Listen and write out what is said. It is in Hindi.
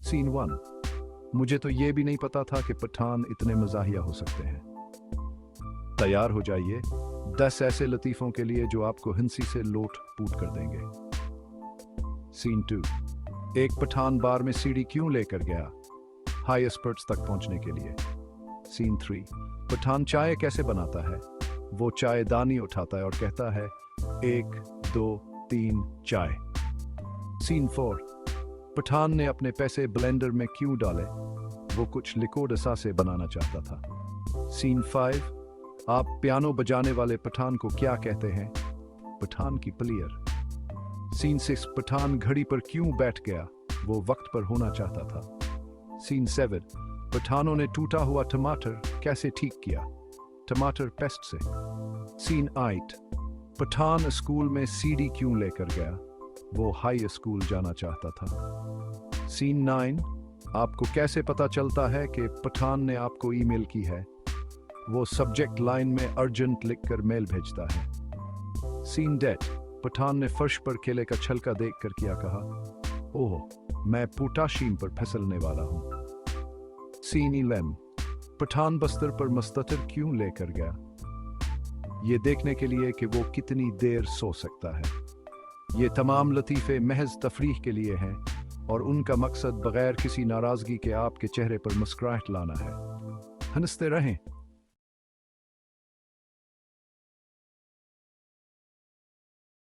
सीन 1। मुझे तो ये भी नहीं पता था कि पठान इतने मज़ाहिया हो सकते हैं। तैयार हो जाइए 10 ऐसे लतीफ़ों के लिए जो आपको हंसी से लोट पूट कर देंगे। सीन 2। एक पठान बार में सीढ़ी क्यों लेकर गया? हाई एक्सपर्ट्स तक पहुंचने के लिए। सीन 3। पठान चाय कैसे बनाता है? वो चाय दानी उठाता है और कहता है 1 2 3 चाय। सीन 4। पठान ने अपने पैसे ब्लेंडर में क्यों डाले? वो कुछ लिक्विड असासे बनाना चाहता था। सीन 5। आप पियानो बजाने वाले पठान को क्या कहते हैं? पठान की प्लेयर। सीन 6। पठान घड़ी पर क्यों बैठ गया? वो वक्त पर होना चाहता था। सीन 7। पठानों ने टूटा हुआ टमाटर कैसे ठीक किया? टमाटर पेस्ट से। सीन 8। पठान स्कूल में सीडी क्यों लेकर गया? वो हाई स्कूल जाना चाहता था। सीन 9। आपको कैसे पता चलता है कि पठान ने आपको ईमेल की है? वो सब्जेक्ट लाइन में अर्जेंट लिखकर मेल भेजता है। सीन 10। पठान ने फर्श पर केले का छलका देखकर क्या कहा? ओह, मैं पोटाशियम पर फिसलने वाला हूं। सीन 11। पठान बस्तर पर मस्ततर क्यों लेकर गया? ये देखने के लिए कि वो कितनी देर सो सकता है। ये तमाम लतीफ़े महज तफरीह के लिए हैं और उनका मकसद बगैर किसी नाराज़गी के आपके चेहरे पर मुस्कुराहट लाना है। हंसते रहें।